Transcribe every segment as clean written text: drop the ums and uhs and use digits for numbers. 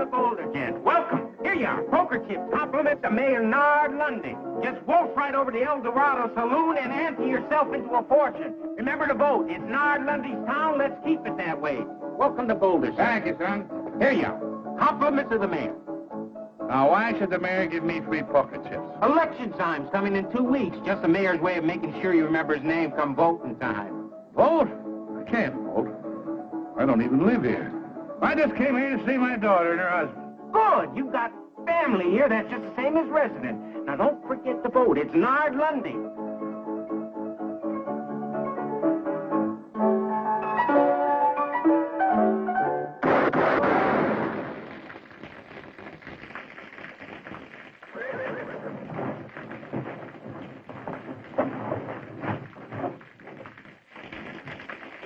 the Boulder, gents. Welcome. Here you are. Poker chips. Compliment to Mayor Nard Lundy. Just wolf right over to El Dorado Saloon and ante yourself into a fortune. Remember to vote. It's Nard Lundy's town. Let's keep it that way. Welcome to Boulder, sir. Thank you, son. Here you are. Compliments of the mayor. Now, why should the mayor give me free poker chips? Election time's coming in 2 weeks. Just the mayor's way of making sure you remember his name come voting time. Vote? I can't vote. I don't even live here. I just came here to see my daughter and her husband. Good. You've got family here that's just the same as resident. Now, don't forget to vote. It's Nard Lundy.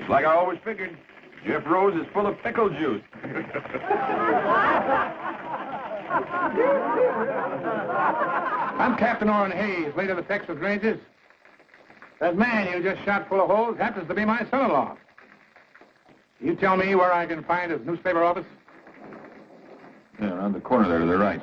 Like I always figured, Jeff Rose is full of pickle juice. I'm Captain Orrin Hayes, late of the Texas Rangers. That man you just shot full of holes happens to be my son-in-law. You tell me where I can find his newspaper office? Yeah, around the corner there to the right.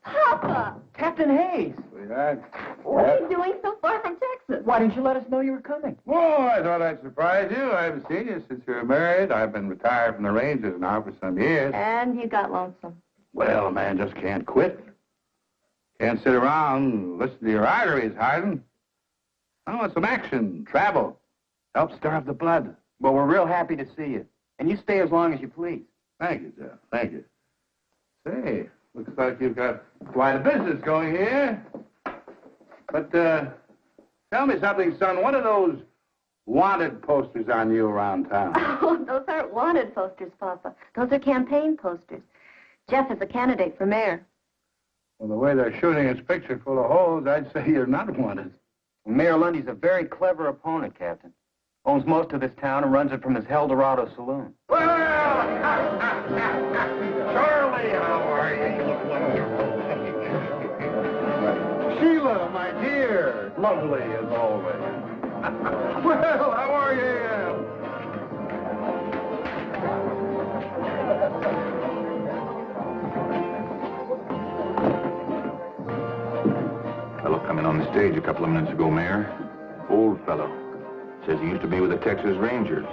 Papa! Captain Hayes. Sweetheart. What are you doing so far from Texas? Why didn't you let us know you were coming? Oh, I thought I'd surprise you. I haven't seen you since you were married. I've been retired from the Rangers now for some years. And you got lonesome. Well, a man just can't quit. Can't sit around and listen to your arteries harden. I want some action, travel. Help starve the blood. Well, we're real happy to see you. And you stay as long as you please. Thank you, Jeff. Thank you. Say, looks like you've got quite a business going here. But, tell me something, son. What are those wanted posters on you around town? Oh, those aren't wanted posters, Papa. Those are campaign posters. Jeff is a candidate for mayor. Well, the way they're shooting his picture full of holes, I'd say you're not wanted. Mayor Lundy's a very clever opponent, Captain. Owns most of this town and runs it from his El Dorado Saloon. Well, Charlie, how are you? Sheila, my dear, lovely as always. Well, how are you? Fellow coming on the stage a couple of minutes ago, Mayor. Old fellow. Says he used to be with the Texas Rangers.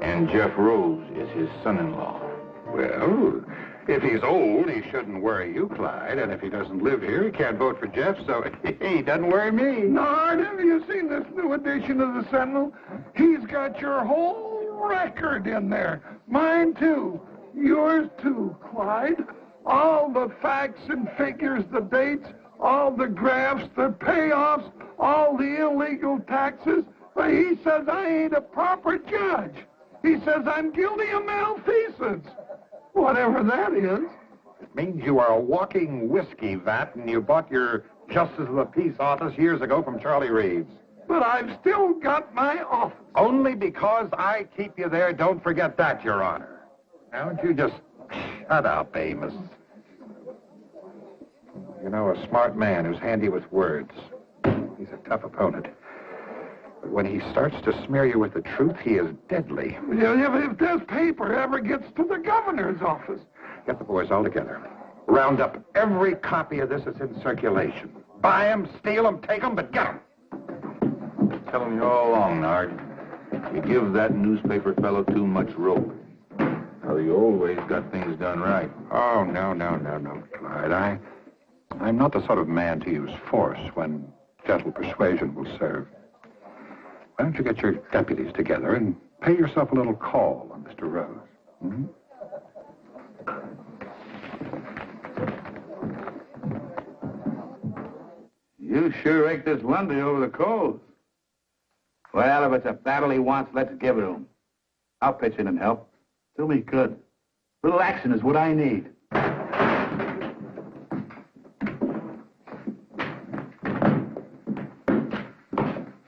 And Jeff Rose is his son-in-law. Well, if he's old, he shouldn't worry you, Clyde. And if he doesn't live here, he can't vote for Jeff, so he doesn't worry me. Nard, have you seen this new edition of the Sentinel? He's got your whole record in there. Mine, too. Yours, too, Clyde. All the facts and figures, the dates, all the graphs, the payoffs, all the illegal taxes. But he says I ain't a proper judge. He says I'm guilty of malfeasance. Whatever that is. It means you are a walking whiskey vat, and you bought your Justice of the Peace office years ago from Charlie Reeves. But I've still got my office. Only because I keep you there, don't forget that, Your Honor. Now, don't you just shut up, Amos. You know, a smart man who's handy with words. He's a tough opponent. But when he starts to smear you with the truth, he is deadly. If this paper ever gets to the governor's office. Get the boys all together. Round up every copy of this that's in circulation. Buy them, steal them, take them, but get them. Telling you all along, Nard. You give that newspaper fellow too much rope. Well, you always got things done right. Oh, no, Clyde. I'm not the sort of man to use force when gentle persuasion will serve. Why don't you get your deputies together and pay yourself a little call on Mr. Rose? Hmm? You sure raked this Lundy over the coals. Well, if it's a battle he wants, let's give it to him. I'll pitch in and help. Do me good. Little action is what I need.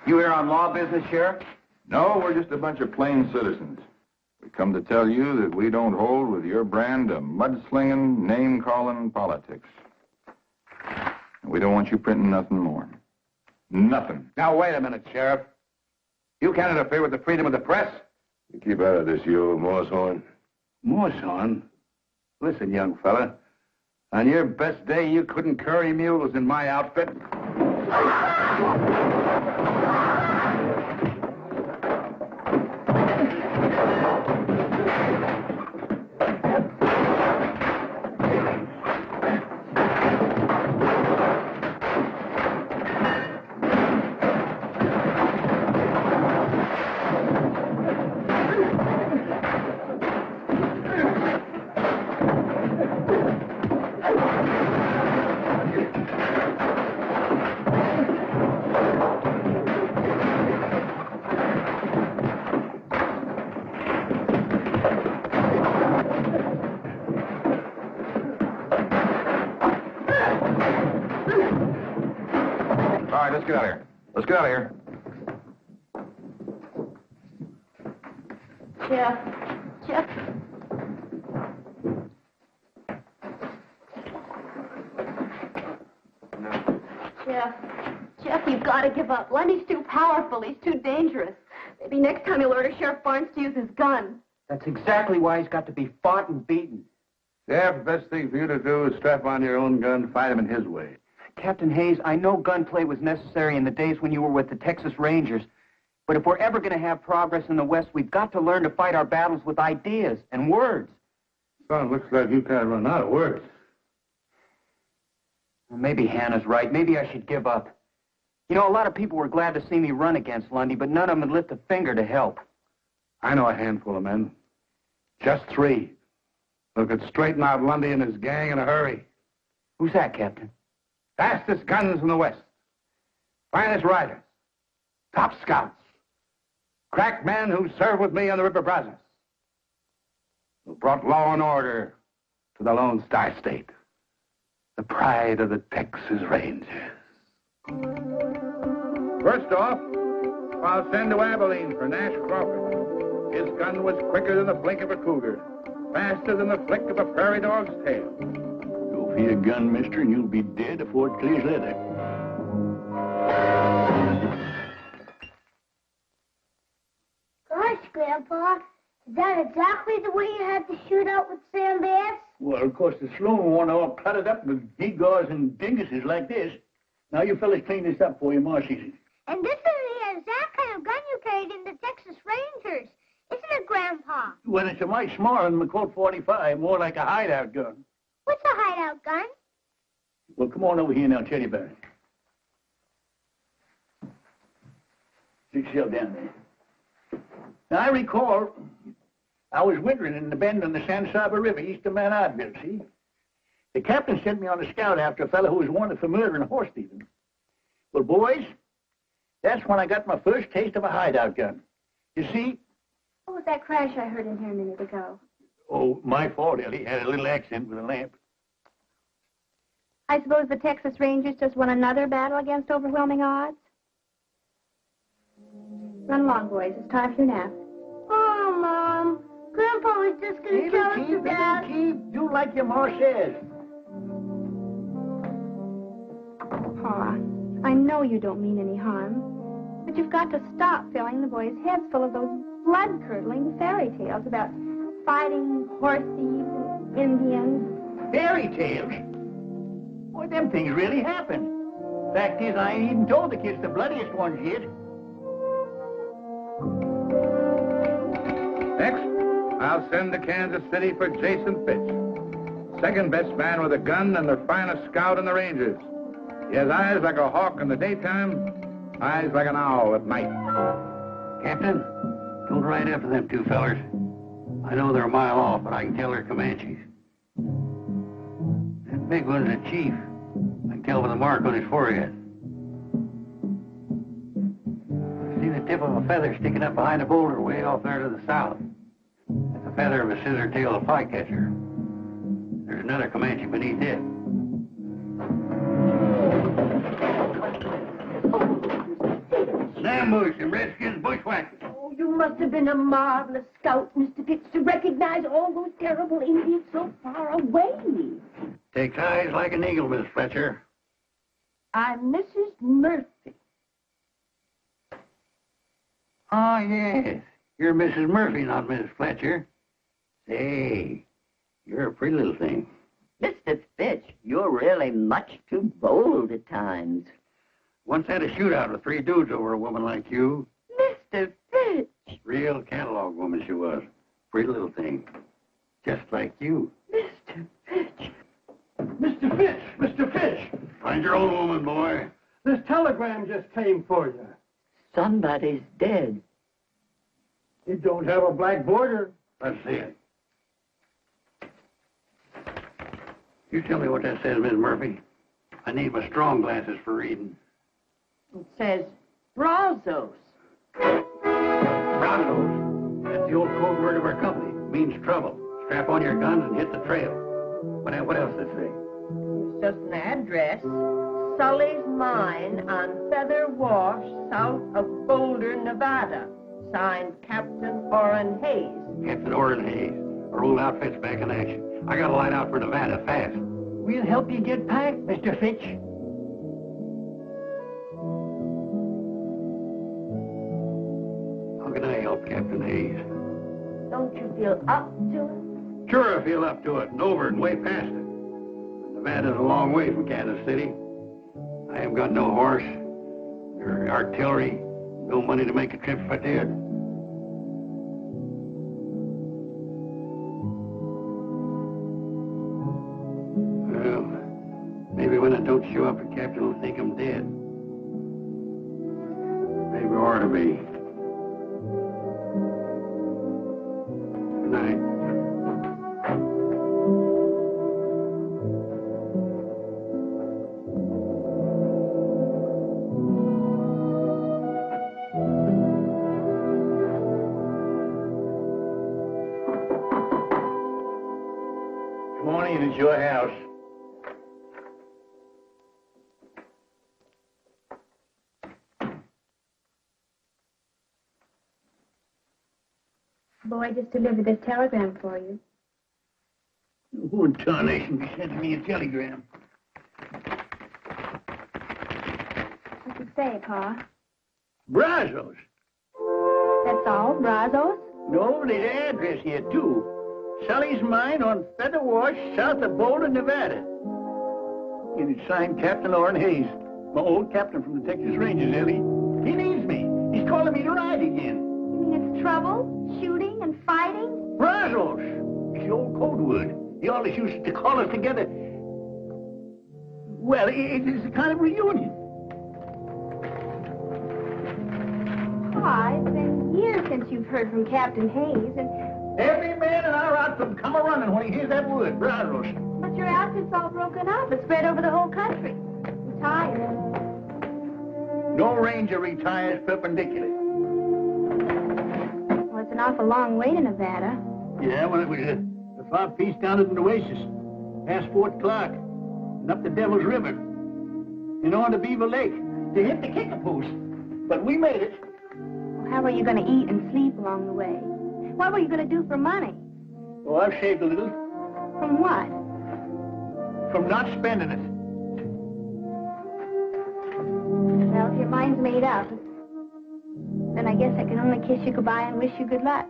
You here on law business, Sheriff? No, we're just a bunch of plain citizens. We come to tell you that we don't hold with your brand of mudslinging, name-calling politics. And we don't want you printing nothing more. Nothing. Now, wait a minute, Sheriff. You can't interfere with the freedom of the press. You keep out of this, you old moosehorn. Moosehorn? Listen, young fella. On your best day, you couldn't curry mules in my outfit. All right, let's get out of here. Let's get out of here. Jeff. Jeff, you've got to give up. Lundy's too powerful. He's too dangerous. Maybe next time he'll order Sheriff Barnes to use his gun. That's exactly why he's got to be fought and beaten. Sheriff, the best thing for you to do is strap on your own gun, fight him in his way. Captain Hayes, I know gunplay was necessary in the days when you were with the Texas Rangers. But if we're ever going to have progress in the West, we've got to learn to fight our battles with ideas and words. Son, looks like you can't run out of words. Well, maybe Hannah's right. Maybe I should give up. You know, a lot of people were glad to see me run against Lundy, but none of them would lift a finger to help. I know a handful of men. Just 3. Who could straighten out Lundy and his gang in a hurry. Who's that, Captain? Fastest guns in the West. Finest riders. Top scouts. Crack men who served with me on the River Brazos. Who brought law and order to the Lone Star State. The pride of the Texas Rangers. First off, I'll send to Abilene for Nash Crawford. His gun was quicker than the blink of a cougar. Faster than the flick of a prairie dog's tail. Go for your gun, mister, and you'll be dead before it clears leather. Gosh, Grandpa, is that exactly the way you had to shoot out with Sam Bass? Well, of course, the Sloan one all cluttered up with gewgaws and dinguses like this. Now, you fellas clean this up for you, Ma sees it. And this is the exact kind of gun you carried in the Texas Rangers, isn't it, Grandpa? Well, it's a mite smaller than the Colt 45, more like a hideout gun. What's a hideout gun? Well, come on over here and I'll tell you about it. Stick yourself down there. Now, I recall I was wintering in the bend on the San Saba River east of Mount Oddville, see? The captain sent me on a scout after a fellow who was wanted for murder and horse thieving. Well, boys, that's when I got my first taste of a hideout gun. You see? What was that crash I heard in here a minute ago? Oh, my fault, Ellie. Had a little accident with a lamp. I suppose the Texas Rangers just won another battle against overwhelming odds? Run along, boys. It's time for your nap. Oh, Mom. Grandpa was just going to tell us to Dad. Keep. Do like your ma says. Pa, I know you don't mean any harm, but you've got to stop filling the boys' heads full of those blood-curdling fairy tales about fighting horse thieves, Indians. Fairy tales? Boy, them things really happen. Fact is, I ain't even told the kids the bloodiest ones yet. Next, I'll send to Kansas City for Jason Fitch. Second best man with a gun and the finest scout in the Rangers. He has eyes like a hawk in the daytime, eyes like an owl at night. Captain, don't ride after them 2 fellers. I know they're a mile off, but I can tell they're Comanches. That big one's a chief. I can tell by the mark on his forehead. I see the tip of a feather sticking up behind a boulder way off there to the south. That's the feather of a scissor-tailed flycatcher. There's another Comanche beneath it. Ambush and Redskins bushwhackers. Oh, you must have been a marvelous scout, Mr. Pitts, to recognize all those terrible Indians so far away. Takes eyes like an eagle, Miss Fletcher. I'm Mrs. Murphy. Oh, yes. You're Mrs. Murphy, not Mrs. Fletcher. Say, you're a pretty little thing. Mr. Fitch, you're really much too bold at times. Once had a shootout with 3 dudes over a woman like you. Mr. Fitch! Real catalog woman she was. Pretty little thing. Just like you. Mr. Fitch! Mr. Fitch! Mr. Fitch! Find your own woman, boy. This telegram just came for you. Somebody's dead. It don't have a black border. Let's see it. You tell me what that says, Miss Murphy. I need my strong glasses for reading. It says Brazos. Brazos. That's the old code word of our company. It means trouble. Strap on your guns and hit the trail. What else does it say? It's just an address. Sully's Mine on Feather Wash, south of Boulder, Nevada. Signed Captain Orrin Hayes. Captain Orrin Hayes. Our old outfit's back in action. I gotta light out for Nevada fast. We'll help you get packed, Mr. Fitch. How can I help Captain Hayes? Don't you feel up to it? Sure, I feel up to it, and over and way past it. Nevada's a long way from Kansas City. I haven't got no horse, or artillery, no money to make a trip if I did. Well, maybe when I don't show up, the captain will think I'm dead. Maybe I ought to be. Good night. Come on in, it's your house. Boy just delivered this telegram for you. Who in tarnation sent me a telegram? What's it say, Pa? Brazos. That's all? Brazos? No, there's an address here, too. Sully's Mine on Feather Wash, south of Boulder, Nevada. And it's signed Captain Orrin Hayes, my old captain from the Texas Rangers, Ellie. He needs me. He's calling me to ride again. You mean it's trouble? Shooting and fighting? Brazos. It's the old code word. He always used to call us together. Well, it's a kind of reunion. Pa, it's been years since you've heard from Captain Hayes, and... Every man in our outfit come a-running when he hears that word, Brazos. But your outfit's all broken up. It's spread over the whole country. I'm tired. No ranger retires perpendicular. Well, it's an awful long way to Nevada. Yeah, well, it was a far piece down at the Oasis, past Fort Clark, and up the Devil's River, and on to Beaver Lake, to hit the kicker post. But we made it. Well, how are you going to eat and sleep along the way? What were you going to do for money? Oh, I've saved a little. From what? From not spending it. Well, if your mind's made up, then I guess I can only kiss you goodbye and wish you good luck.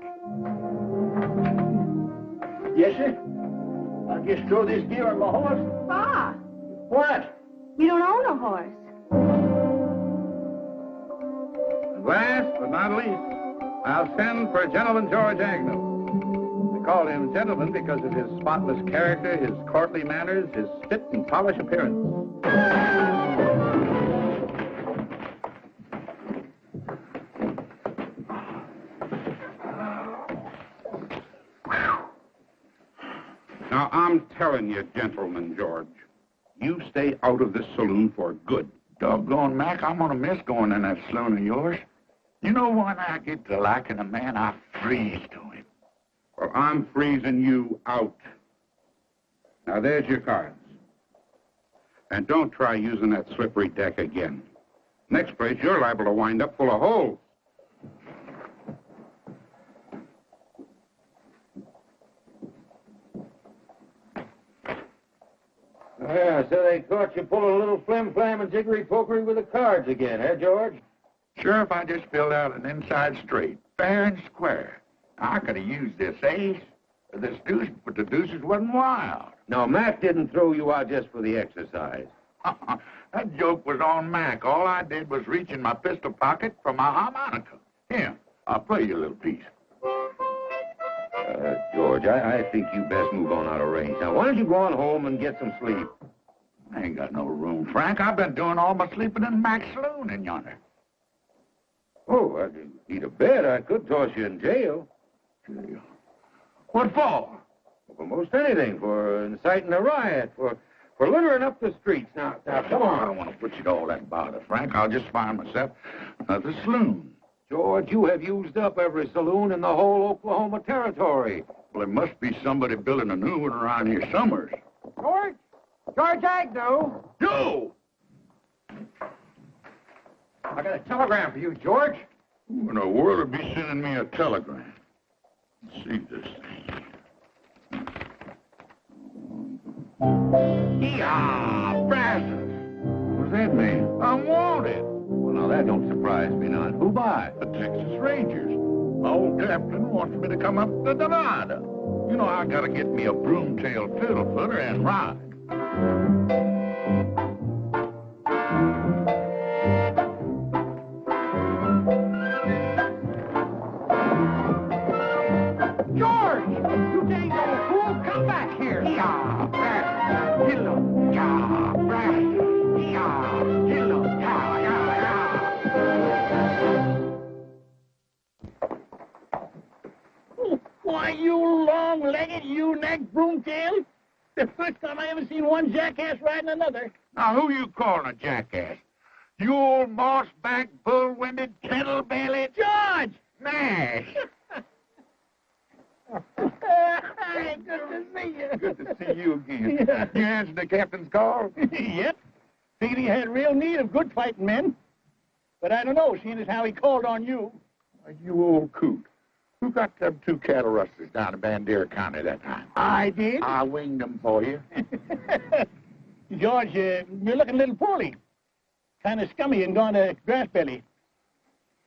Yes, sir? I'll just throw this gear on my horse. Pa! What? You don't own a horse. And last but not least, I'll send for Gentleman George Agnew. We call him gentleman because of his spotless character, his courtly manners, his fit and polished appearance. Now, I'm telling you, Gentleman George, you stay out of this saloon for good. Doggone, Mac, I'm gonna miss going in that saloon of yours. You know, when I get to liking a man, I freeze to him. Well, I'm freezing you out. Now, there's your cards. And don't try using that slippery deck again. Next place, you're liable to wind up full of holes. Yeah, so they caught you pulling a little flim-flam and jiggery-pokery with the cards again, eh, George? Sheriff, I just filled out an inside straight, fair and square. I could have used this ace, or this deuce, but the deuces wasn't wild. No, Mac didn't throw you out just for the exercise. That joke was on Mac. All I did was reach in my pistol pocket for my harmonica. Here, I'll play you a little piece. George, I think you best move on out of range. Now, why don't you go on home and get some sleep? I ain't got no room, Frank. I've been doing all my sleeping in Mac's saloon in yonder. Oh, I need a bed. I could toss you in jail. Jail? What for? For most anything. For inciting a riot. For littering up the streets. Now, come on. I don't want to put you to all that bother, Frank. I'll just find myself another saloon. George, you have used up every saloon in the whole Oklahoma territory. Well, there must be somebody building a new one around here somewhere. George? George Agnew? You! I got a telegram for you, George. Who in the world would be sending me a telegram? Let's see this thing. Yeah, Brazos. What's that mean? I'm wanted. Well, now, that don't surprise me none. Who by? The Texas Rangers. My old captain wants me to come up to Nevada. You know, I gotta get me a broom-tailed fiddle-footer and ride. George! You dang old fool! Come back here! Yeah, Brazos. Hello. Yeah, Brazos. Yeah, hello. Yeah, yeah. Why, you long-legged, you-necked broomtail? The first time I ever seen one jackass riding another. Now, who you calling a jackass? You old moss-backed, bull-winded, kettle-bellied... George! Nash! Hey, good to see you. Good to see you again. Yeah. You answered the captain's call? Yep. Figured he had real need of good fighting men. But I don't know, seeing as how he called on you. Why, you old coot. Who got them 2 cattle rustlers down in Bandera County that time? I did. I winged them for you. George, you're looking a little poorly. Kind of scummy and gone to grass belly.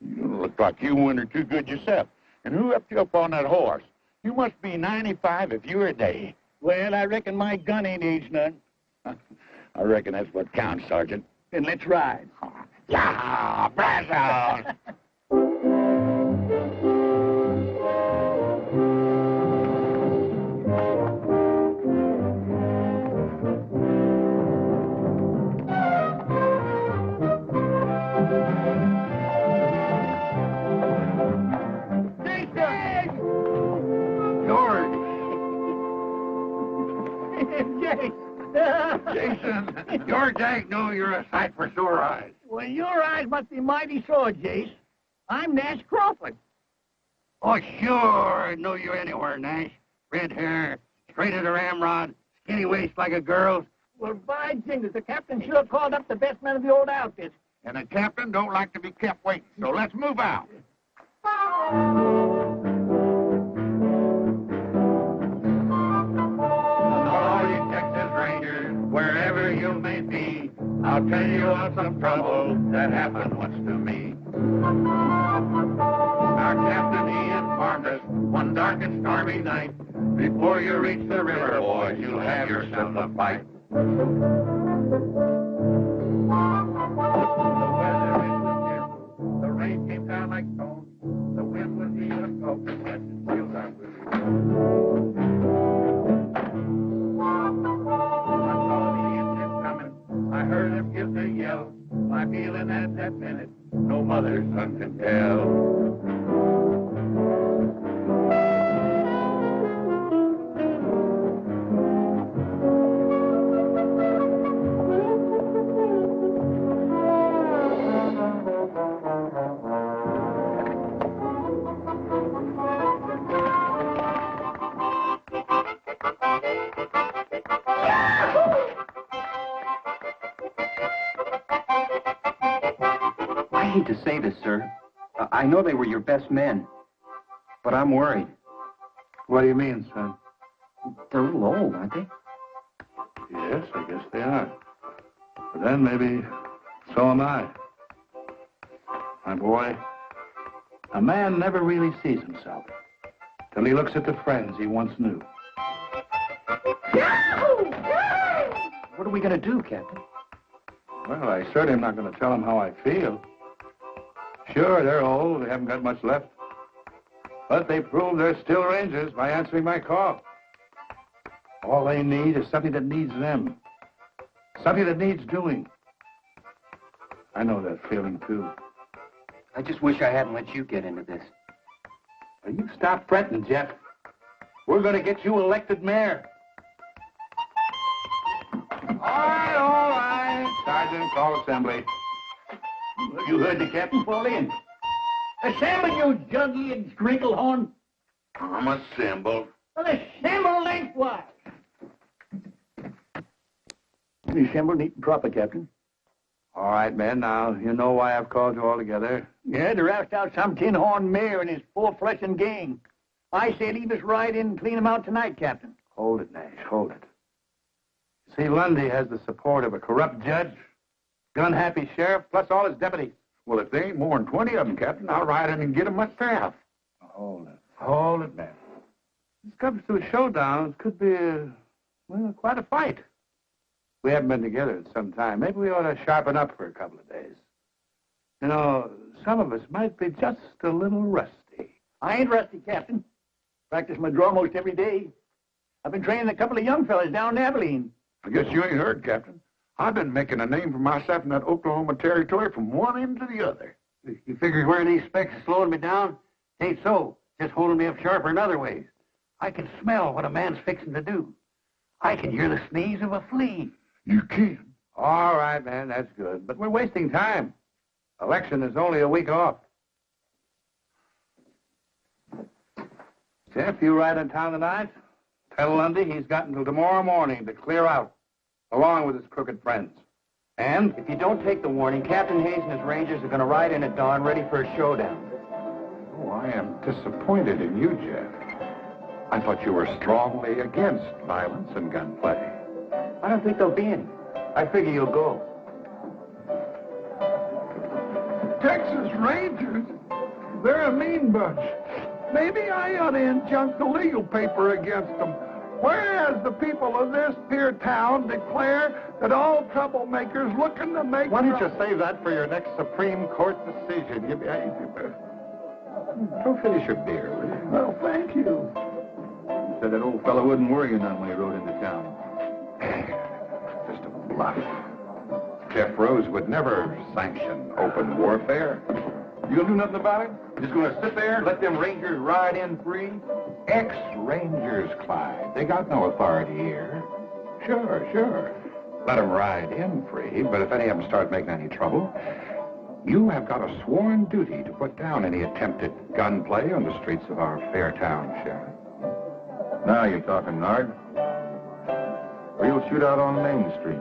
You look like you wintered too good yourself. And who upped you up on that horse? You must be 95 if you're a day. Well, I reckon my gun ain't aged none. I reckon that's what counts, Sergeant. Then let's ride. Yeah, Brazos! Jason, George Agnew, you're a sight for sore eyes. Well, your eyes must be mighty sore, Jace. I'm Nash Crawford. Oh, sure. I know you anywhere, Nash. Red hair, straight as a ramrod, skinny waist like a girl's. Well, by jingles, the captain sure called up the best men of the old outfit. And the captain don't like to be kept waiting, so let's move out. All you Texas Rangers, wherever you may be, I'll tell you of some trouble that happened once to me. Our captain, he informed us one dark and stormy night, before you reach the river, boys, you'll have yourself a fight. The weather it was fearful. The rain came down like stones. The wind was even smoking, but still that was. I saw the Indians coming. I heard them give their yell. My feeling at that minute, no mother's son can tell. I hate to say this, sir. I know they were your best men, but I'm worried. What do you mean, son? They're a little old, aren't they? Yes, I guess they are. But then maybe so am I. My boy, a man never really sees himself till he looks at the friends he once knew. What are we going to do, Captain? Well, I certainly am not going to tell them how I feel. Sure, they're old. They haven't got much left. But they prove they're still Rangers by answering my call. All they need is something that needs them. Something that needs doing. I know that feeling, too. I just wish I hadn't let you get into this. Now, you stop fretting, Jeff. We're going to get you elected mayor. All right. Sergeant, call assembly. You heard the captain fall in. Assemble, you jug-eared sprinkle-horn. I'm assembled. Well, assemble lengthwise. Assemble neat and proper, Captain. All right, men. Now, you know why I've called you all together. Yeah, to roust out some tin-horn mayor and his full-fledged gang. I say leave us right in and clean him out tonight, Captain. Hold it, Nash. Hold it. See, Lundy has the support of a corrupt judge, gun-happy sheriff, plus all his deputies. Well, if there ain't more than 20 of them, Captain, I'll ride in and get them myself. Hold it. Hold it, man. This comes to a showdown. It could be, quite a fight. We haven't been together in some time. Maybe we ought to sharpen up for a couple of days. You know, some of us might be just a little rusty. I ain't rusty, Captain. Practice my draw most every day. I've been training a couple of young fellas down in Abilene. I guess you ain't heard, Captain. I've been making a name for myself in that Oklahoma territory from one end to the other. You figure wearing these specs is slowing me down? Ain't so. Just holding me up sharper in other ways. I can smell what a man's fixing to do. I can hear the sneeze of a flea. You can. All right, man, that's good. But we're wasting time. Election is only a week off. Jeff, you ride in town tonight? Tell Lundy he's got until tomorrow morning to clear out, along with his crooked friends. And if you don't take the warning, Captain Hayes and his Rangers are going to ride in at dawn ready for a showdown. Oh, I am disappointed in you, Jeff. I thought you were strongly against violence and gunplay. I don't think there'll be any. I figure you'll go. Texas Rangers? They're a mean bunch. Maybe I ought to injunct the legal paper against them. Whereas the people of this here town declare that all troublemakers looking to make... Why don't you save that for your next Supreme Court decision? Go finish your beer, will you? Well, thank you. You said that old fellow wouldn't worry you none when he rode into town. Just a bluff. Jeff Rose would never sanction open warfare. You gonna do nothing about it? Just gonna sit there and let them Rangers ride in free? Ex-Rangers, Clyde. They got no authority here. Sure. Let them ride in free, but if any of them start making any trouble, you have got a sworn duty to put down any attempted gunplay on the streets of our fair town, Sheriff. Now you're talking, Nard. Real shootout on Main Street.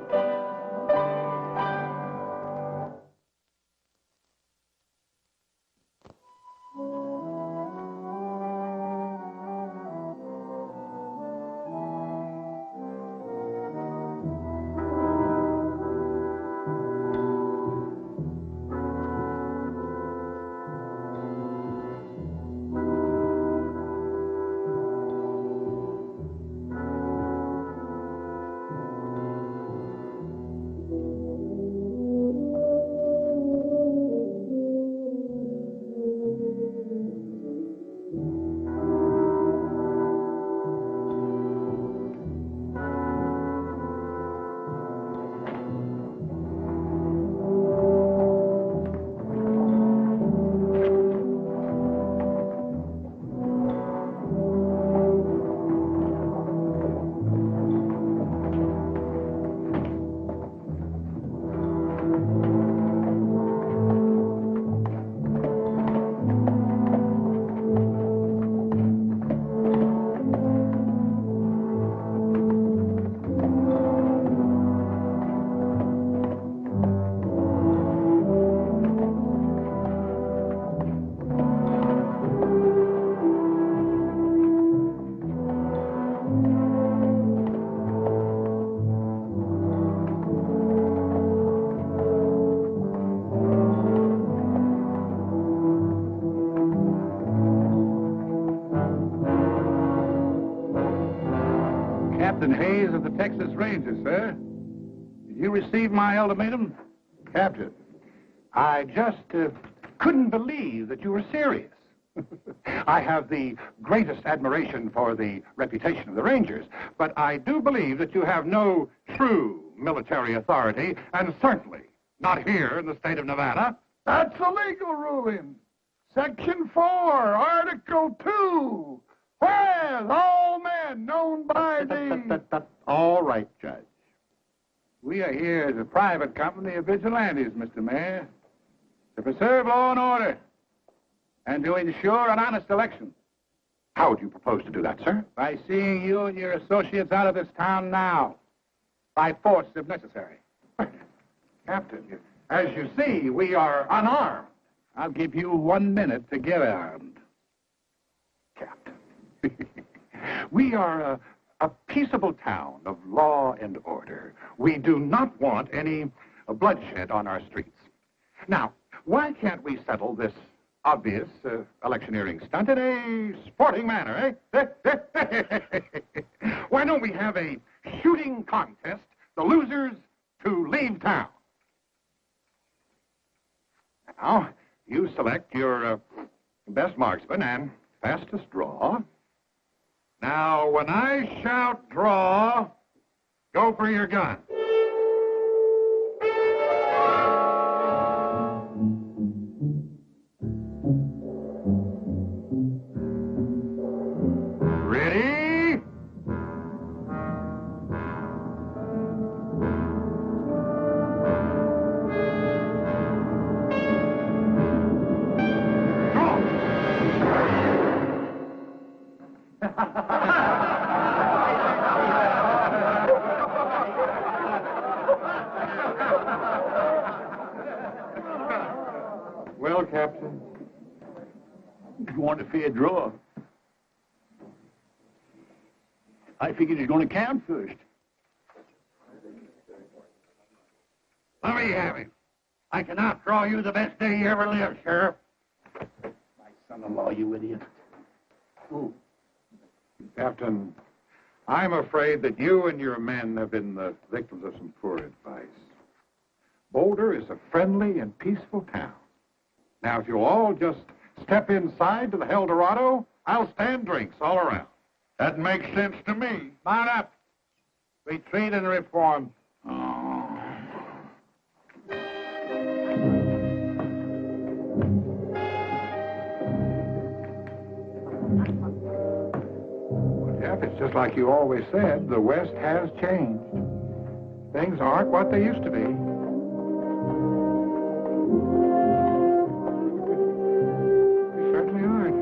Captain Hayes of the Texas Rangers, sir. Did you receive my ultimatum? Captain, I just couldn't believe that you were serious. I have the greatest admiration for the reputation of the Rangers, but I do believe that you have no true military authority, and certainly not here in the state of Nevada. That's a legal ruling. Section 4, Article 2. Whereas all men known by the... All right, Judge. We are here as a private company of vigilantes, Mr. Mayor, to preserve law and order and to ensure an honest election. How would you propose to do that, sir? By seeing you and your associates out of this town now. By force, if necessary. Captain, as you see, we are unarmed. I'll give you 1 minute to get armed. Captain. We are a peaceable town of law and order. We do not want any bloodshed on our streets. Now, why can't we settle this obvious electioneering stunt in a sporting manner, eh? Why don't we have a shooting contest, the losers to leave town? Now, you select your best marksman and fastest draw. Now, when I shout draw, go for your gun. Ready? Well, Captain, You want a fair draw? I figured it's going to count first. let me have it. I can outdraw you the best day you ever lived, Sheriff. My son-in-law, you idiot. Ooh. Captain, I'm afraid that you and your men have been the victims of some poor advice. Boulder is a friendly and peaceful town. Now, if you'll all just step inside to the El Dorado, I'll stand drinks all around. That makes sense to me. Mount up. Retreat and reform. Well, Jeff, it's just like you always said. The West has changed. Things aren't what they used to be. They certainly aren't.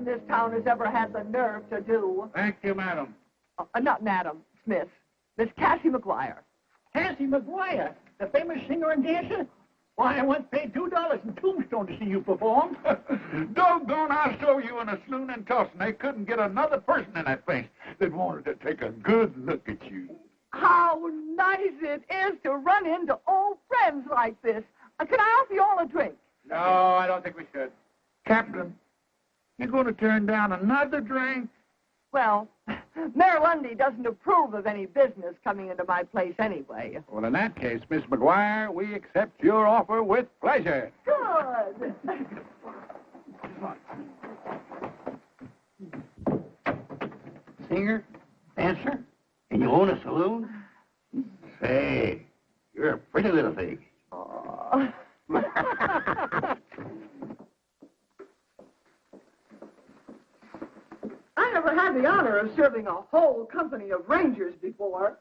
This town has ever had the nerve to do. Thank you, madam. Not Madam Smith. Miss Cassie McGuire. Cassie McGuire, the famous singer and dancer? Why, I once paid $2 in Tombstone to see you perform. Doggone, I saw you in a saloon in Tulsa, and they couldn't get another person in that place that wanted to take a good look at you. How nice it is to run into old friends like this. Can I offer you all a drink? No, I don't think we should. Captain, you're going to turn down another drink? Well, Mayor Lundy doesn't approve of any business coming into my place anyway. Well, in that case, Miss McGuire, we accept your offer with pleasure. Good. Singer? Dancer? And you own a saloon? Say, you're a pretty little thing. Oh. I never had the honor of serving a whole company of rangers before.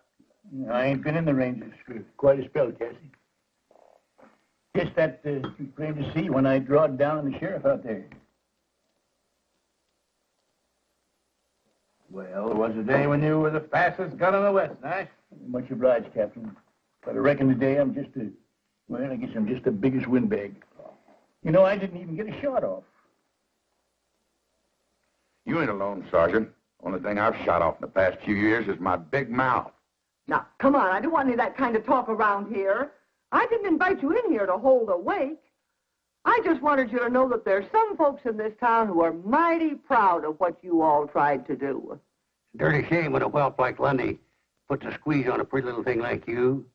I ain't been in the Rangers for quite a spell, Cassie. Just that you came to see when I drawed down the sheriff out there. Well, it was a day when you were the fastest gun in the West, eh? Much obliged, Captain. But I reckon today I'm just the, well, I guess I'm just the biggest windbag. You know, I didn't even get a shot off. You ain't alone, Sergeant. Only thing I've shot off in the past few years is my big mouth. Now, come on, I don't want any of that kind of talk around here. I didn't invite you in here to hold a wake. I just wanted you to know that there's some folks in this town who are mighty proud of what you all tried to do. Dirty shame when a whelp like Lundy puts a squeeze on a pretty little thing like you.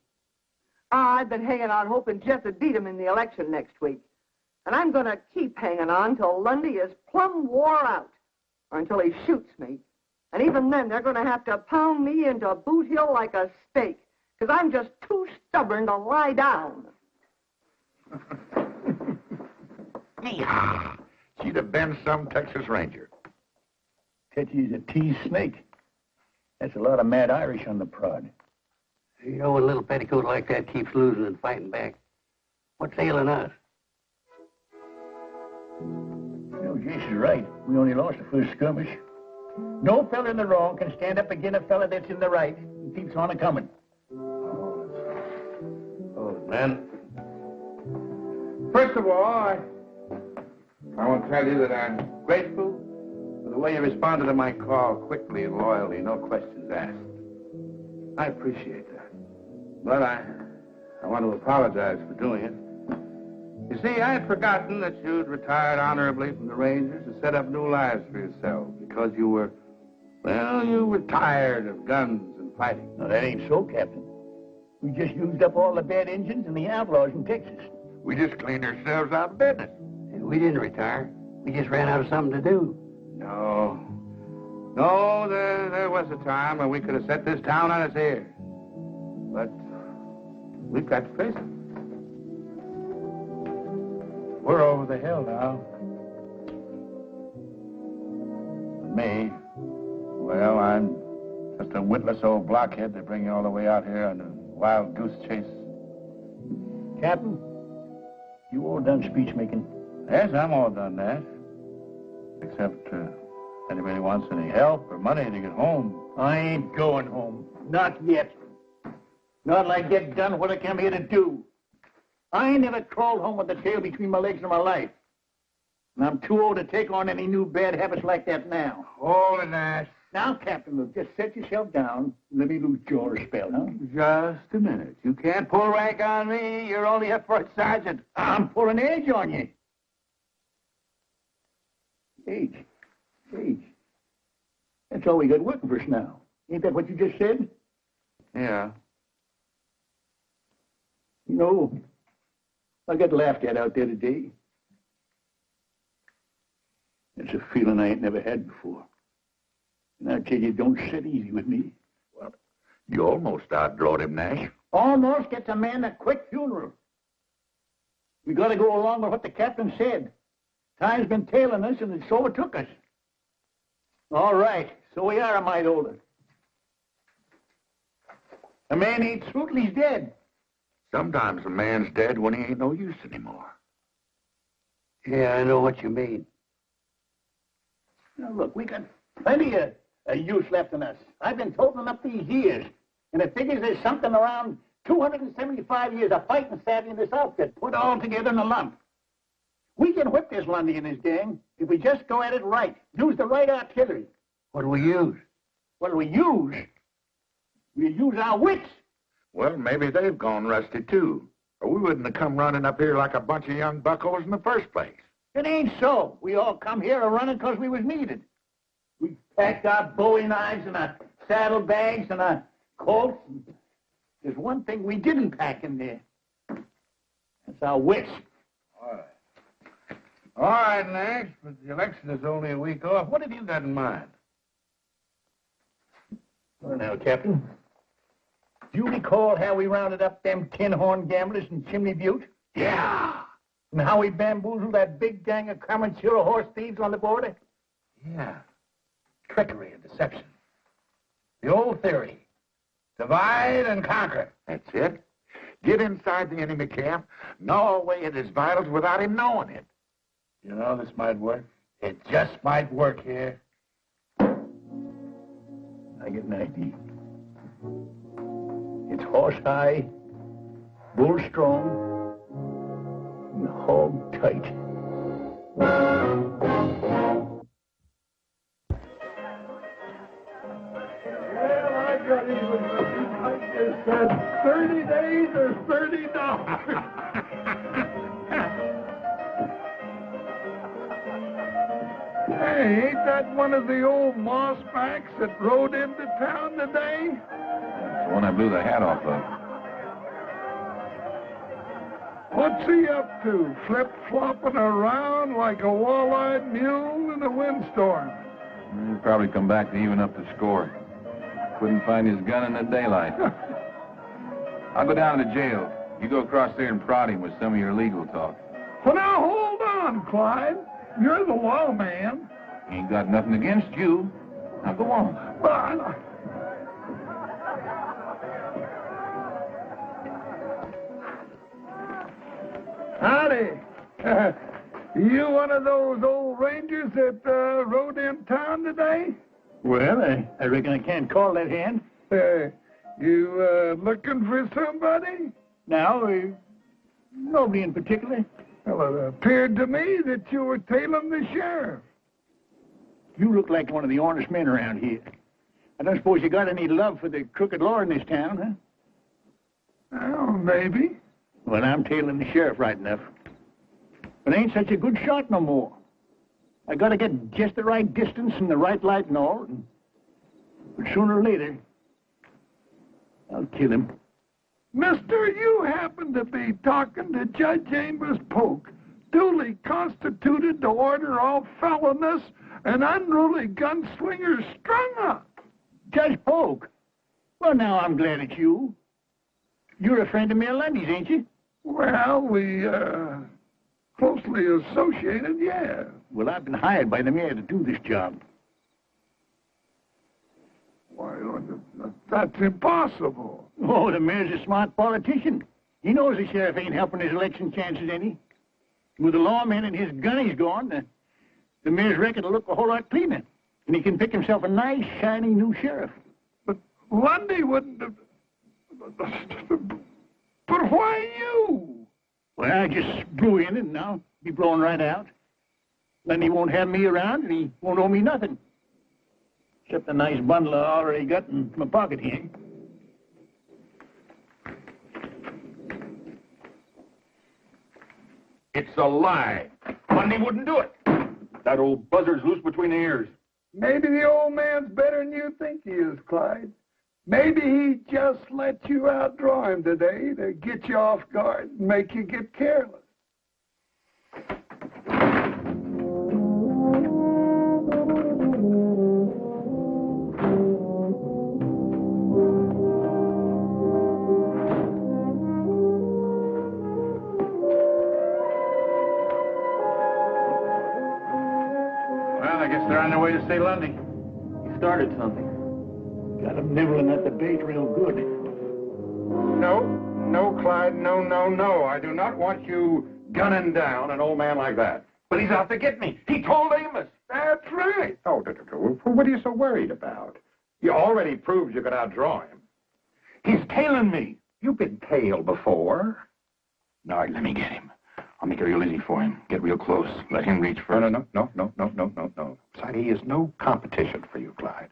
I've been hanging on hoping Jeff would beat him in the election next week. And I'm going to keep hanging on till Lundy is plumb wore out, or until he shoots me. And even then, they're going to have to pound me into Boot Hill like a steak, because I'm just too stubborn to lie down. Yeah, she'd have been some Texas Ranger. Tetchy's a teased snake. That's a lot of mad Irish on the prod. You know, when a little petticoat like that keeps losing and fighting back, what's ailing us? You know, Jason's right. We only lost the first skirmish. No fella in the wrong can stand up against a fella that's in the right and keeps on a-coming. Oh, man. First of all, I want to tell you that I'm grateful for the way you responded to my call quickly and loyally, no questions asked. I appreciate that. But I want to apologize for doing it. You see, I had forgotten that you'd retired honorably from the Rangers to set up new lives for yourself because you were tired of guns and fighting. No, that ain't so, Captain. We just used up all the bad engines and the outlaws in Texas. We just cleaned ourselves out of business. We didn't retire. We just ran out of something to do. No, there was a time when we could have set this town on its ears. But we've got to face it. We're over the hill now. Me, well, I'm just a witless old blockhead to bring you all the way out here on a wild goose chase. Captain, you all done speech making? Yes, I'm all done that. Except if anybody wants any help or money to get home. I ain't going home. Not yet. Not till I get done what I came here to do. I ain't never crawled home with the tail between my legs in my life. And I'm too old to take on any new bad habits like that now. Hold it, Nash. Now, Captain, look, just set yourself down and let me lose jaw a spell, huh? Just a minute. You can't pull rank on me. You're only a first sergeant. I'm pulling age on you. Age. That's all we got working for us now. Ain't that what you just said? Yeah. You know, I got laughed at out there today. It's a feeling I ain't never had before. And I tell you, it don't sit easy with me. Well, you almost outdrawed him, Nash. Almost gets a man a quick funeral. We got to go along with what the captain said. Time's been tailing us, and it's overtook us. All right, so we are a mite older. A man ain't through till he's dead. Sometimes a man's dead when he ain't no use anymore. Yeah, I know what you mean. Now, look, we got plenty of use left in us. I've been toting up these years, and it figures there's something around 275 years of fighting savvy in this outfit, put all together in a lump. We can whip this Lundy and his gang if we just go at it right, use the right artillery. What do we use? What do we use? We use our wits. Well, maybe they've gone rusty, too. Or we wouldn't have come running up here like a bunch of young buckos in the first place. It ain't so. We all come here a-running because we was needed. We packed our bowie knives and our saddlebags and our Colts. There's one thing we didn't pack in there. That's our wits. All right, Nash, but the election is only a week off. What have you got in mind? Well, now, Captain, Do you recall how we rounded up them tin-horn gamblers in Chimney Butte? Yeah. And how we bamboozled that big gang of Comanchero horse thieves on the border? Yeah. Trickery and deception. The old theory. Divide and conquer. That's it. Get inside the enemy camp, gnaw away at his vitals without him knowing it. You know, this might work. It just might work here. I get an idea. It's horse high, bull strong, and hog tight. Well, I got even with you. I just said 30 days or $30. Hey, ain't that one of the old mossbacks that rode into town today? That's the one I blew the hat off of. What's he up to? Flip-flopping around like a wall-eyed mule in a windstorm. He'll probably come back to even up the score. Couldn't find his gun in the daylight. I'll go down to the jail. You go across there and prod him with some of your legal talk. Well, now, hold on, Clyde. You're the lawman. Ain't got nothing against you. Now go on. But... Howdy. You one of those old rangers that rode in town today? Well, I reckon I can't call that hand. You looking for somebody? Now, nobody in particular. Well, it appeared to me that you were tailing the sheriff. You look like one of the honest men around here. I don't suppose you got any love for the crooked law in this town, huh? Well, maybe. Well, I'm tailing the sheriff right enough. But I ain't such a good shot no more. I gotta get just the right distance and the right light and all. But sooner or later, I'll kill him. Mister, you happen to be talking to Judge Amos Polk, duly constituted to order all felonious and unruly gunslingers strung up. Judge Polk? Well, now I'm glad it's you. You're a friend of Mayor Lundy's, ain't you? Well, we, closely associated, yeah. Well, I've been hired by the mayor to do this job. Why, that's impossible. Oh, the mayor's a smart politician. He knows the sheriff ain't helping his election chances any. With the lawman and his gunnies gone, the mayor's record will look a whole lot cleaner. And he can pick himself a nice, shiny new sheriff. But Lundy wouldn't have... But why you? Well, I just blew in and now be blowing right out. Then he won't have me around and he won't owe me nothing. Except the nice bundle I already got in my pocket here. It's a lie. Lundy wouldn't do it. That old buzzard's loose between the ears. Maybe the old man's better than you think he is, Clyde. Maybe he just let you outdraw him today to get you off guard and make you get careless. Well, I guess they're on their way to see Lundy. He started something. Got him nibbling at the bait real good. No, Clyde, no. I do not want you gunning down an old man like that. But he's out to get me. He told Amos. That's right. Oh, what are you so worried about? You already proved you could outdraw him. He's tailing me. You've been tailed before. All right, let me get him. I'll make it real easy for him. Get real close. Let him reach first. No. Besides, he is no competition for you, Clyde.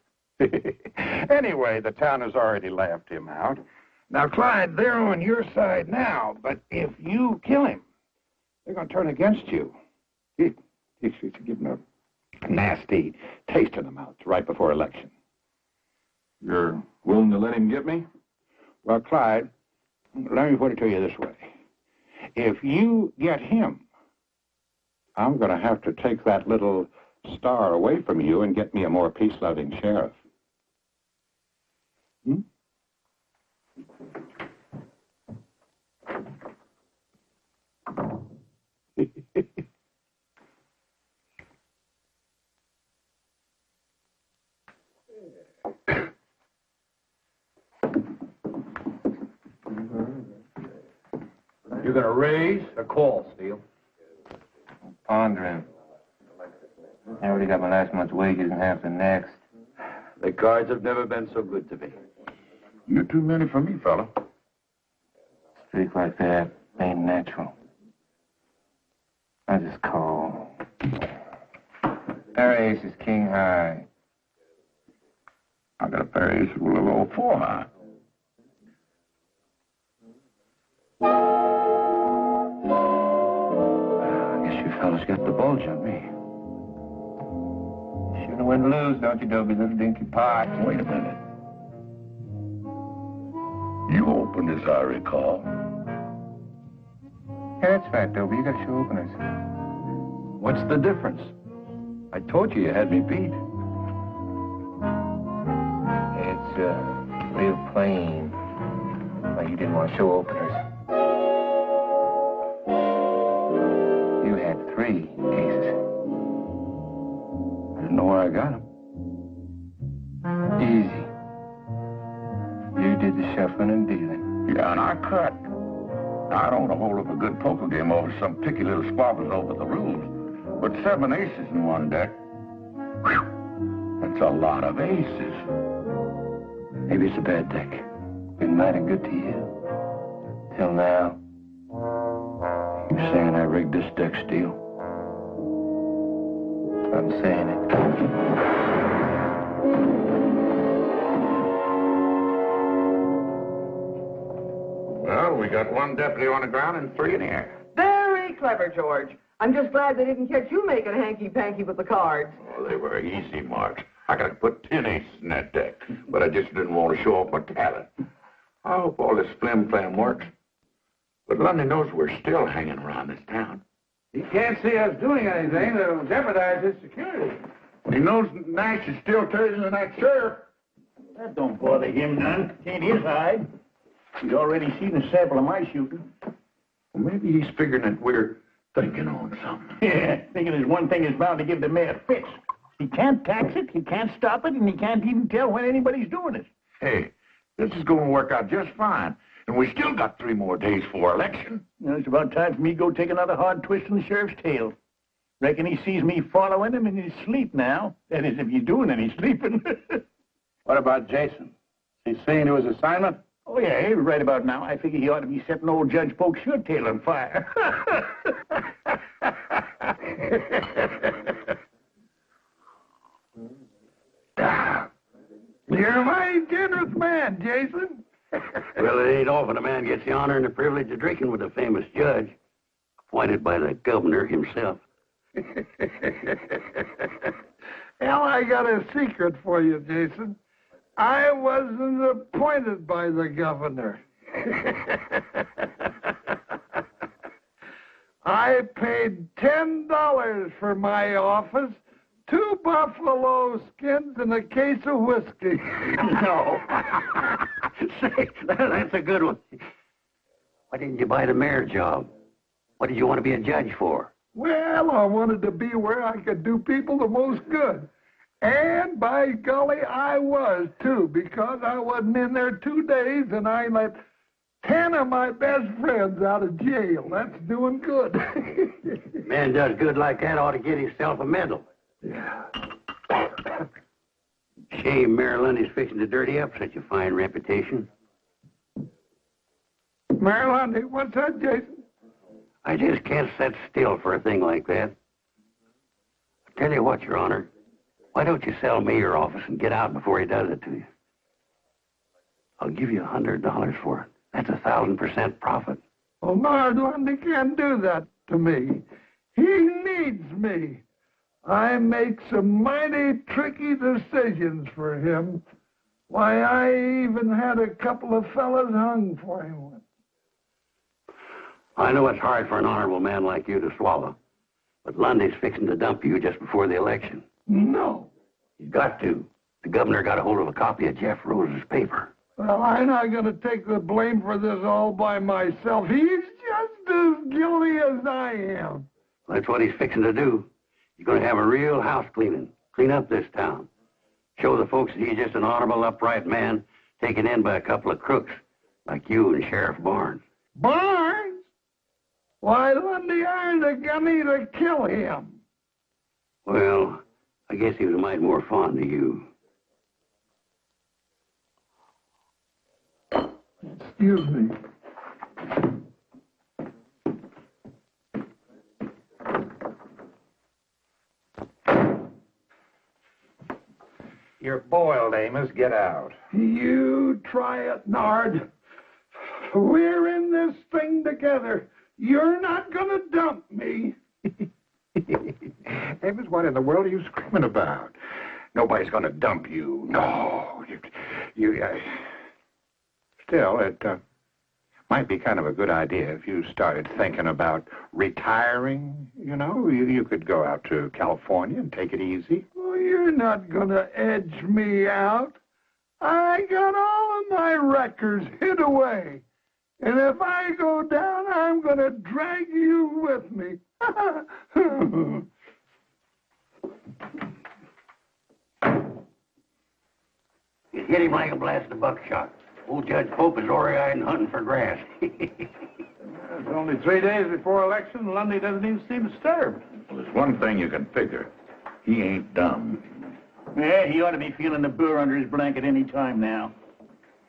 Anyway, the town has already laughed him out. Now, Clyde, they're on your side now, but if you kill him, they're going to turn against you. You should give him a nasty taste in the mouth right before election. You're willing to let him get me? Well, Clyde, let me put it to you this way. If you get him, I'm going to have to take that little star away from you and get me a more peace-loving sheriff. You gonna raise or call, Steele? Pondering. I already got my last month's wages and half the next. The cards have never been so good to me. You're too many for me, fella. Streak like that ain't natural. I just call. Pair of aces, king high. I got a pair of aces with a little 4 high. I guess you fellas got the bulge on me. Shouldn't win to lose, don't you, Dobie, little dinky pot? Wait a minute. You opened as I recall. Yeah, that's right, Dobie. You got to show openers. What's the difference? I told you had me beat. It's, real plain. Why you didn't want to show openers. You had 3 aces. I didn't know where I got them. Easy. You did the shuffling and dealing. Yeah, and I cut. Now, I don't want to hold up a good poker game over some picky little squabbles over the rules. But 7 aces in one deck, whew, that's a lot of aces. Maybe it's a bad deck. Been mighty good to you. Till now. You're saying I rigged this deck, Steele? I'm saying it. Well, we got 1 deputy on the ground and 3 in the air. Very clever, George. I'm just glad they didn't catch you making hanky-panky with the cards. Oh, they were easy marks. I could have put 10 aces in that deck, but I just didn't want to show off my talent. I hope all this flim-flam works. But Lundy knows we're still hanging around this town. He can't see us doing anything that'll jeopardize his security. He knows Nash is still trading in that sheriff. That don't bother him none. Ain't his hide. He's already seen a sample of my shooting. Well, maybe he's figuring that we're thinking on something. Yeah, thinking there's one thing that's bound to give the mayor fits. He can't tax it, he can't stop it, and he can't even tell when anybody's doing it. Hey, this is going to work out just fine. And we still got 3 more days for election. You know, it's about time for me to go take another hard twist in the sheriff's tail. Reckon he sees me following him in his sleep now. That is, if he's doing any sleeping. What about Jason? Is he seeing to his assignment? Oh, yeah, right about now. I figure he ought to be setting old Judge Polk's shirt tail on fire. You're a mighty generous man, Jason. Well, it ain't often a man gets the honor and the privilege of drinking with a famous judge, appointed by the governor himself. Well, I got a secret for you, Jason. I wasn't appointed by the governor. I paid $10 for my office, 2 buffalo skins, and a case of whiskey. No. Say, that's a good one. Why didn't you buy the mayor job? What did you want to be a judge for? Well, I wanted to be where I could do people the most good. And by golly, I was, too, because I wasn't in there 2 days, and I let 10 of my best friends out of jail. That's doing good. Man does good like that ought to get himself a medal. Yeah. Shame Maryland is fixing to dirty up such a fine reputation. Maryland, what's that, Jason? I just can't sit still for a thing like that. I tell you what, Your Honor, why don't you sell me your office and get out before he does it to you? I'll give you $100 for it. That's 1,000% profit. Well, Lundy can't do that to me. He needs me. I make some mighty tricky decisions for him. Why, I even had a couple of fellas hung for him once. I know it's hard for an honorable man like you to swallow, but Lundy's fixing to dump you just before the election. No. He's got to. The governor got a hold of a copy of Jeff Rose's paper. Well, I'm not going to take the blame for this all by myself. He's just as guilty as I am. That's what he's fixing to do. He's going to have a real house cleaning. Clean up this town. Show the folks that he's just an honorable, upright man taken in by a couple of crooks like you and Sheriff Barnes. Barnes? Why, Lundy hired a gunny to kill him. Well, I guess he was a mite more fond of you. Excuse me. You're boiled, Amos. Get out. You try it, Nard. We're in this thing together. You're not going to dump me. Amos, what in the world are you screaming about? Nobody's going to dump you. No. Still, it might be kind of a good idea if you started thinking about retiring. You know, you could go out to California and take it easy. Well, you're not going to edge me out. I got all of my records hid away. And if I go down, I'm going to drag you with me. You hit him like a blast of buckshot. Old Judge Pope is ore-eyed and hunting for grass. It's only 3 days before election, and Lundy doesn't even seem disturbed. Well, there's one thing you can figure. He ain't dumb. Yeah, he ought to be feeling the burr under his blanket any time now.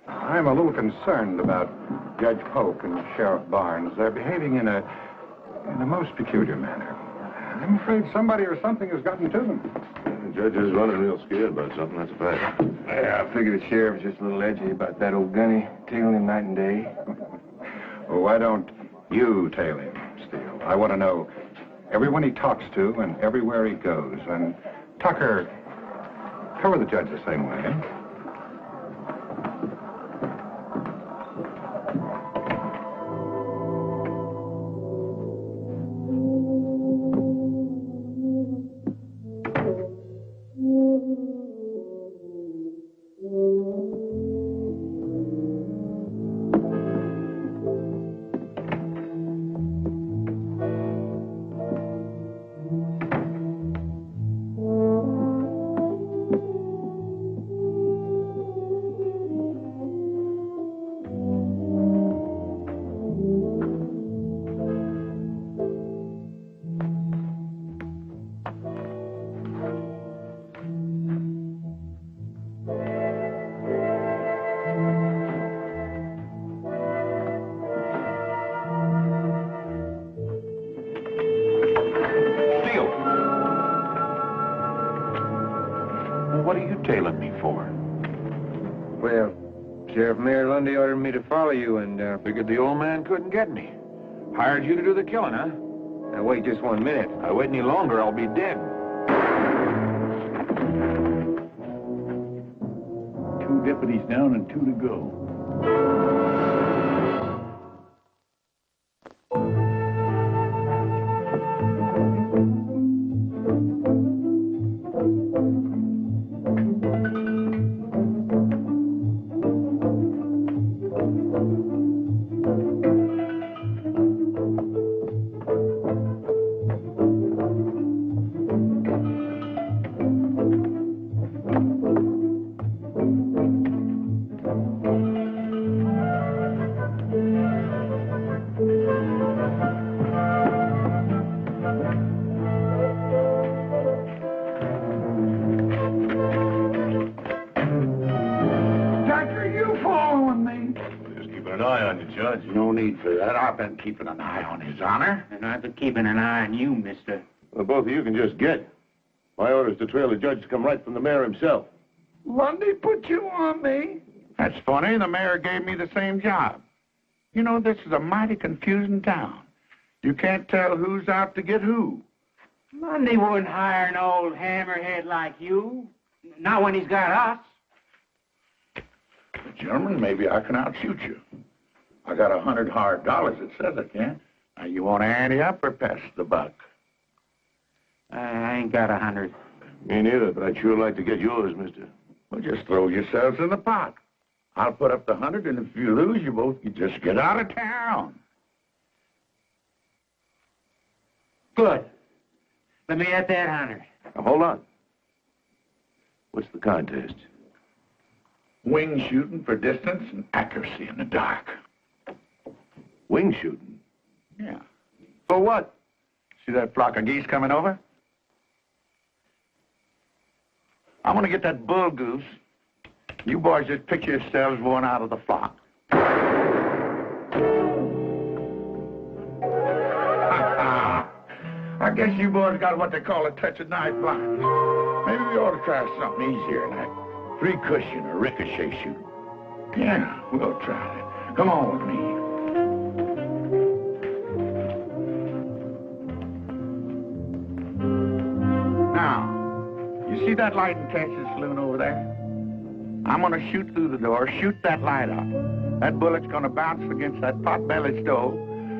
I'm a little concerned about Judge Polk and Sheriff Barnes. They're behaving in a most peculiar manner. I'm afraid somebody or something has gotten to them. The judge is running real scared about something, that's a fact. Yeah, I figured the sheriff was just a little edgy about that old gunny, tailing him night and day. Well, why don't you tail him, Steele? I want to know everyone he talks to and everywhere he goes. And Tucker, cover the judge the same way, eh? What are you tailing me for? Well, Sheriff Mayor Lundy ordered me to follow you and, Figured the old man couldn't get me. Hired you to do the killing, huh? now wait just 1 minute. If I wait any longer, I'll be dead. 2 deputies down and 2 to go. No need for that. I've been keeping an eye on His Honor. And I've been keeping an eye on you, mister. Well, both of you can just get. My orders to trail the judge to come right from the mayor himself. Lundy put you on me. That's funny. The mayor gave me the same job. You know, this is a mighty confusing town. You can't tell who's out to get who. Lundy wouldn't hire an old hammerhead like you. Not when he's got us. Gentlemen, maybe I can outshoot you. I got $100 hard dollars that says I can. Now, you want to ante up or pass the buck? I ain't got 100. Me neither, but I'd sure like to get yours, mister. Well, just throw yourselves in the pot. I'll put up the 100, and if you lose, you both can just get out of town. Good. Let me at that 100. Now, hold on. What's the contest? Wing shooting for distance and accuracy in the dark. Wing shooting? Yeah. For what? See that flock of geese coming over? I'm gonna get that bull goose. You boys just picture yourselves going out of the flock. I guess you boys got what they call a touch of night blindness. Maybe we ought to try something easier, like free cushion or ricochet shooting. Yeah, we'll try that. Come on with me. Now, you see that light in Cassius' saloon over there? I'm gonna shoot through the door, shoot that light up. That bullet's gonna bounce against that pot-bellied stove,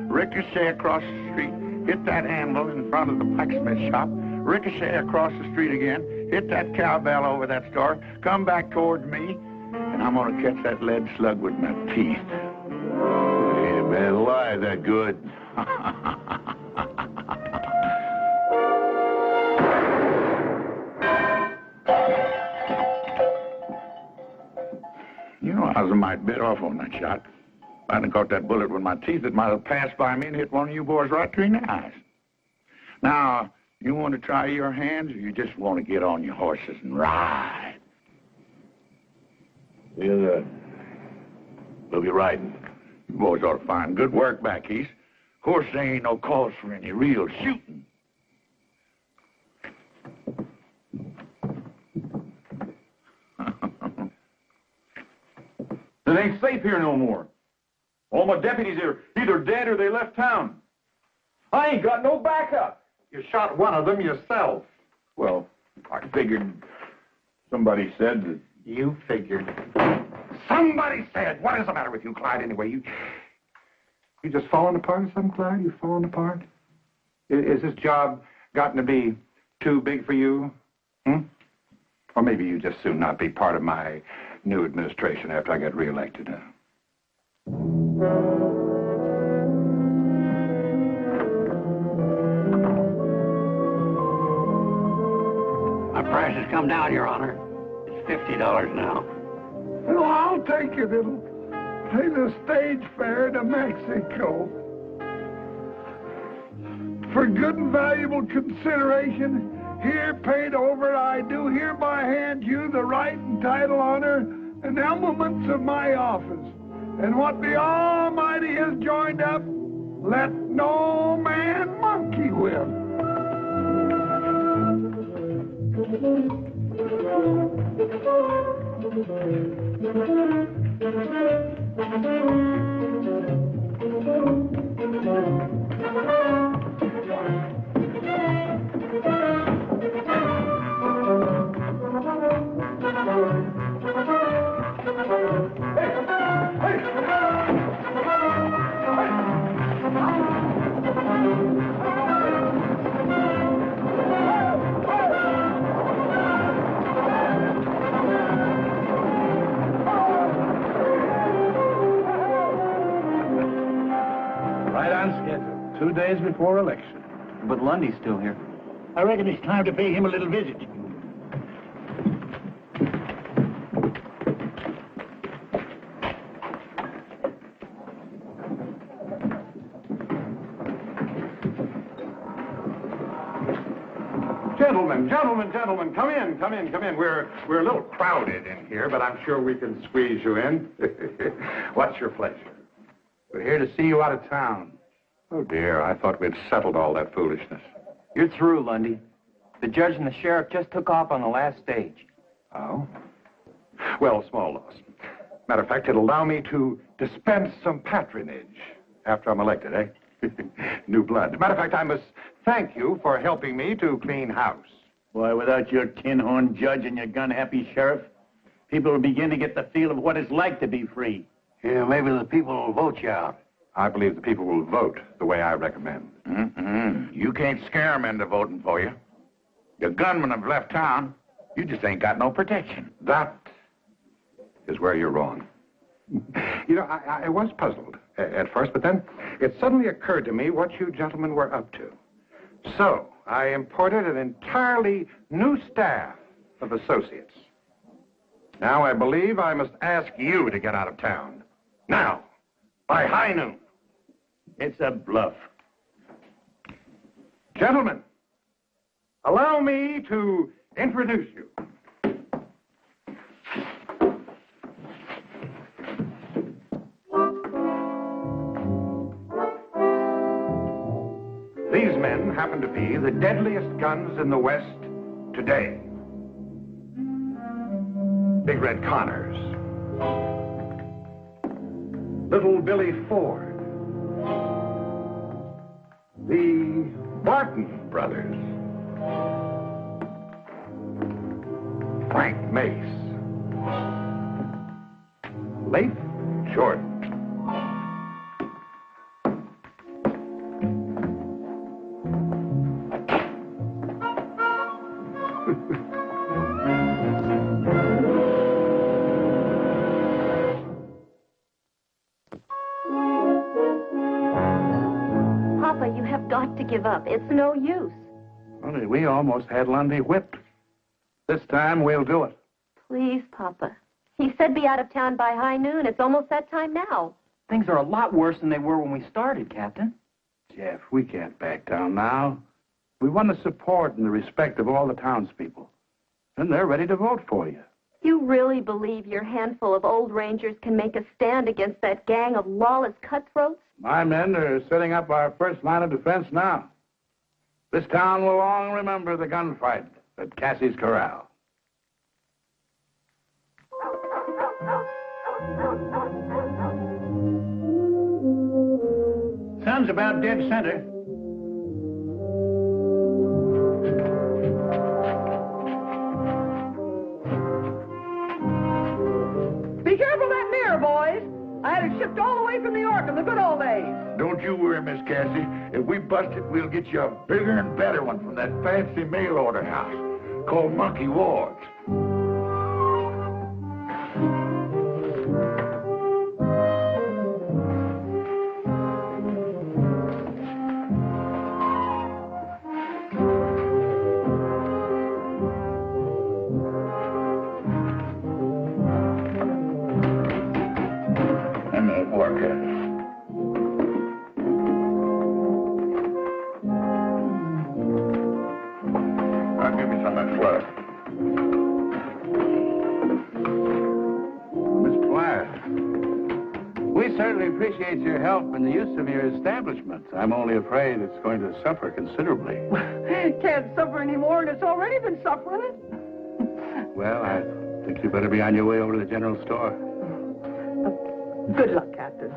ricochet across the street, hit that anvil in front of the blacksmith shop, ricochet across the street again, hit that cowbell over that store, come back towards me, and I'm gonna catch that lead slug with my teeth. Ain't a man alive that good. You know, I was a mite bit off on that shot. If I hadn't caught that bullet with my teeth, it might have passed by me and hit one of you boys right between the eyes. Now, you want to try your hands, or you just want to get on your horses and ride? We'll be riding. You boys ought to find good work back east. Of course, there ain't no cause for any real shooting. It ain't safe here no more. All my deputies are either dead or they left town. I ain't got no backup. You shot one of them yourself. Well, I figured somebody said that... You figured. Somebody said. What is the matter with you, Clyde, anyway? You just falling apart or something, Clyde? You falling apart? Is this job gotten to be too big for you? Or maybe you just soon not be part of my new administration after I get reelected. My price has come down, Your Honor. It's $50 now. Well, I'll take it. It'll pay the stage fare to Mexico. For good and valuable consideration, here paid over, I do hereby hand you the right and title, honor, and elements of my office. And what the Almighty has joined up, let no man monkey with. Right on schedule. 2 days before election. But Lundy's still here. I reckon it's time to pay him a little visit. Gentlemen, come in. We're a little crowded in here, but I'm sure we can squeeze you in. What's your pleasure? We're here to see you out of town. Oh, dear, I thought we'd settled all that foolishness. You're through, Lundy. The judge and the sheriff just took off on the last stage. Oh? Well, small loss. Matter of fact, it'll allow me to dispense some patronage after I'm elected, eh? New blood. Matter of fact, I must thank you for helping me to clean house. Why, without your tin-horn judge and your gun-happy sheriff, people will begin to get the feel of what it's like to be free. Yeah, maybe the people will vote you out. I believe the people will vote the way I recommend. You can't scare them into voting for you. Your gunmen have left town. You just ain't got no protection. That is where you're wrong. You know, I was puzzled at first, but then it suddenly occurred to me what you gentlemen were up to. So I imported an entirely new staff of associates. Now I believe I must ask you to get out of town. Now, by high noon. It's a bluff. Gentlemen, allow me to introduce you. These men happen to be the deadliest guns in the West today. Big Red Connors. Little Billy Ford. The Barton brothers. Frank Mace. Leif Jordan. Papa, you have got to give up. It's no use. Well, we almost had Lundy whipped. This time we'll do it. Please, Papa. He said be out of town by high noon. It's almost that time now. Things are a lot worse than they were when we started, Captain. Jeff, we can't back down now. We won the support and the respect of all the townspeople. And they're ready to vote for you. You really believe your handful of old rangers can make a stand against that gang of lawless cutthroats? My men are setting up our first line of defense now. This town will long remember the gunfight at Cassie's Corral. Sun's about dead center. Be careful of that mirror, boys. I had it shipped all the way from New York in the good old days. Don't you worry, Miss Cassie. If we bust it, we'll get you a bigger and better one from that fancy mail order house called Monkey Ward's. I'll give you some of that flour. Miss Platt, we certainly appreciate your help in the use of your establishment. I'm only afraid it's going to suffer considerably. Can't suffer anymore, and it's already been suffering. Well, I think you better be on your way over to the general store. Good luck, Captain.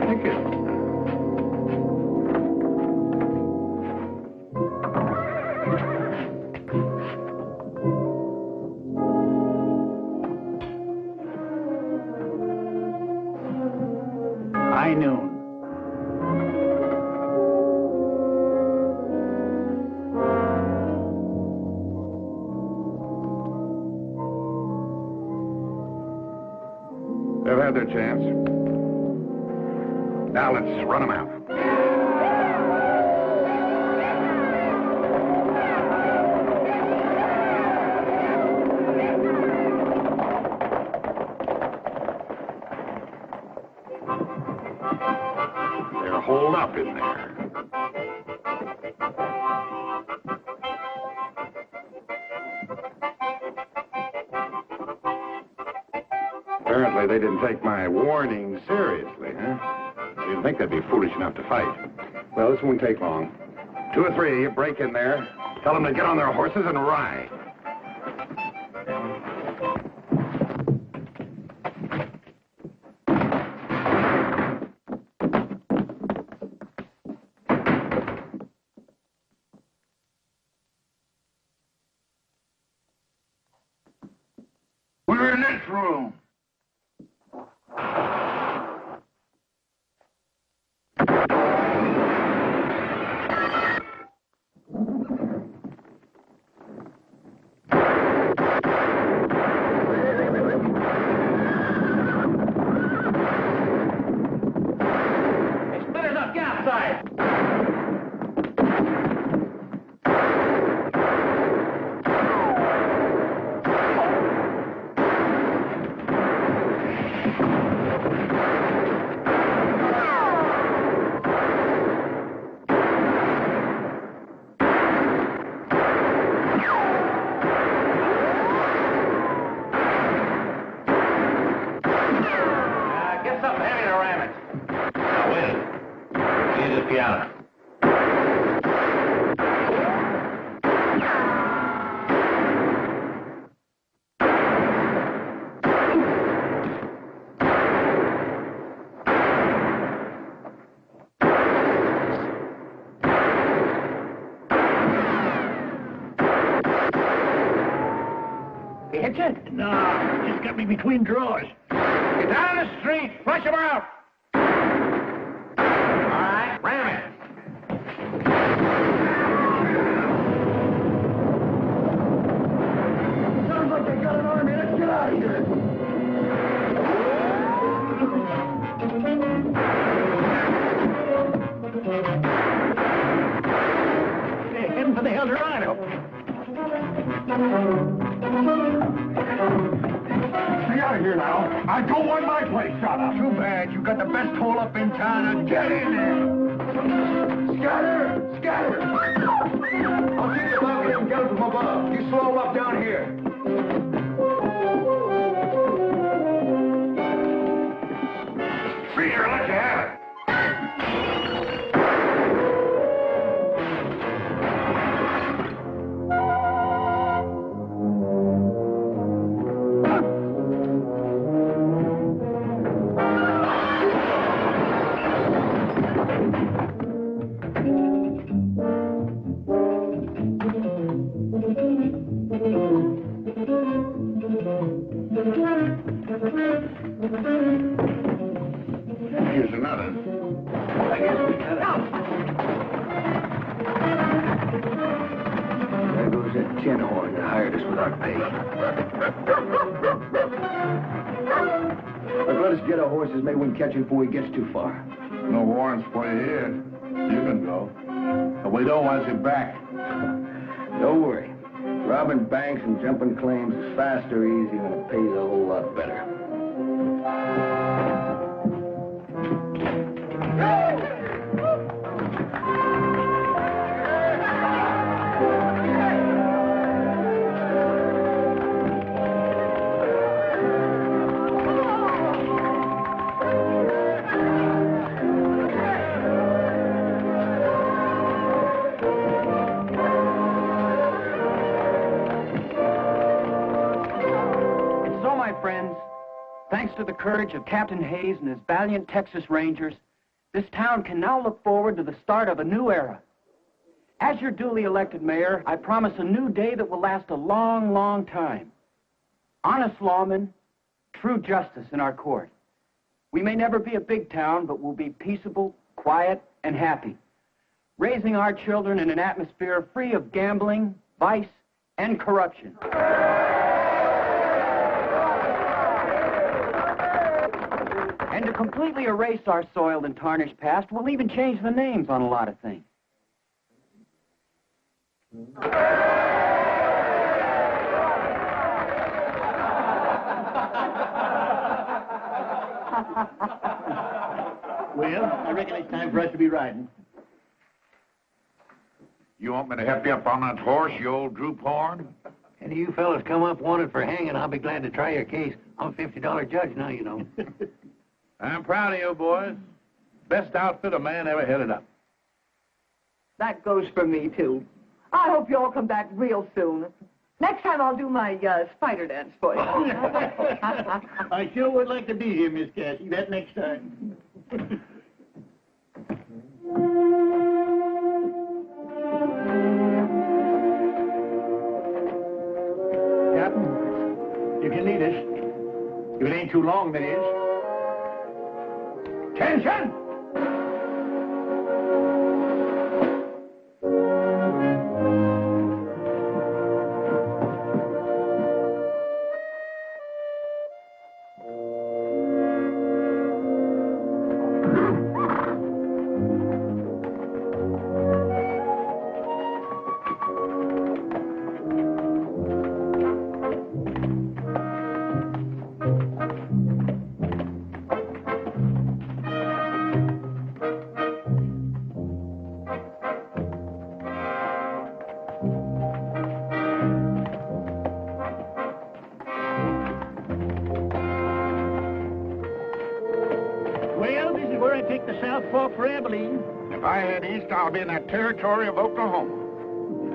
Thank you. High noon. They've had their chance. Now let's run them out. They're holed up in there. Apparently they didn't take my warning seriously, huh? I didn't think they'd be foolish enough to fight. Well, this won't take long. 2 or 3, you break in there, tell them to get on their horses and ride. We're in this room. the piano. Hit you? No, just got me between drawers. Get down the street. Flush him out. All right, ram it. Sounds like they got an army. Let's get out of here. They're heading for the Eldorado. Stay out of here now. I don't want my place shot up. Too bad. You got the best hole up in town. Now get in there. Scatter! Scatter! I'll keep the bucket and get it from above. You slow up down here. Freer, let you have it. Here's another. I guess we got out. There goes that tin horn that hired us without pay. But let us get our horses. Maybe we can catch him before he gets too far. No warrants for you here. You can go. But we don't want you back. Don't worry. Robbing banks and jumping claims is fast or easy and it pays a whole lot better. Thanks to the courage of Captain Hayes and his valiant Texas Rangers, this town can now look forward to the start of a new era. As your duly elected mayor, I promise a new day that will last a long, long time. Honest lawmen, true justice in our court. We may never be a big town, but we'll be peaceable, quiet, and happy, raising our children in an atmosphere free of gambling, vice, and corruption. And to completely erase our soiled and tarnished past, we'll even change the names on a lot of things. Well, I reckon it's time for us to be riding. You want me to help you up on that horse, you old droop horn? Any of you fellas come up wanted for hanging, I'll be glad to try your case. I'm a $50 judge now, you know. I'm proud of you, boys. Best outfit a man ever headed up. That goes for me, too. I hope you all come back real soon. Next time I'll do my spider dance for you. I sure would like to be here, Miss Cassie. That next time. Captain, you can lead us. If it ain't too long, that is. Attention! If I head east, I'll be in that territory of Oklahoma.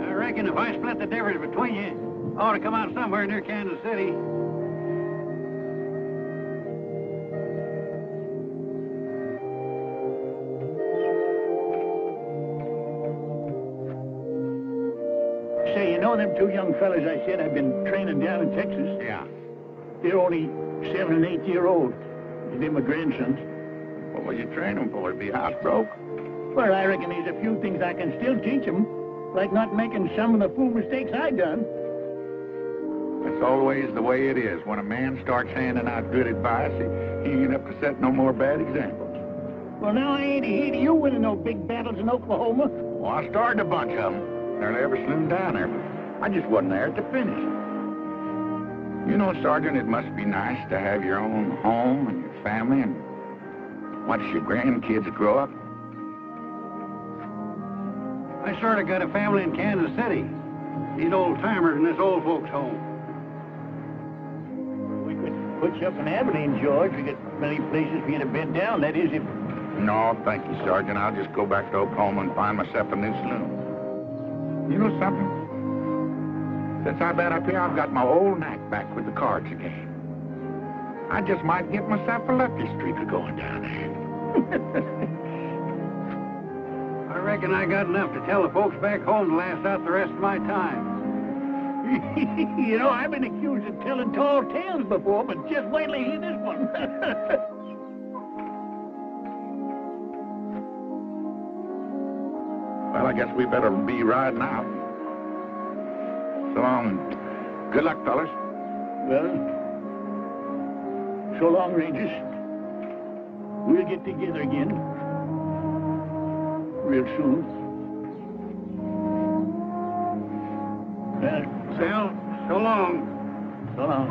I reckon if I split the difference between you, I ought to come out somewhere near Kansas City. Say, you know them two young fellas I said I've been training down in Texas? Yeah. They're only 7 and 8 year old. They're my grandsons. What will you train them for? To be housebroke? Well, I reckon there's a few things I can still teach them, like not making some of the fool mistakes I done. That's always the way it is. When a man starts handing out good advice, he ain't up to set no more bad examples. Well, now I ain't ahead of you winning no big battles in Oklahoma. Well, I started a bunch of them. Nearly every saloon down there, but I just wasn't there at the finish. You know, Sergeant, it must be nice to have your own home and your family and watch your grandkids grow up. I sort of got a family in Kansas City. These old-timers in this old folks' home. We could put you up in Abilene, George. We got many places for you to bed down. That is, if... No, thank you, Sergeant. I'll just go back to Oklahoma and find myself a new saloon. You know something? Since I've been up here, I've got my old knack back with the cards again. I just might get myself a lucky streak of going down there. I reckon I got enough to tell the folks back home to last out the rest of my time. You know, I've been accused of telling tall tales before, but just wait till you hear this one. Well, I guess we better be riding out. So long. Good luck, fellas. Well, so long, Rangers. We'll get together again. Real soon. Well, so long. So long.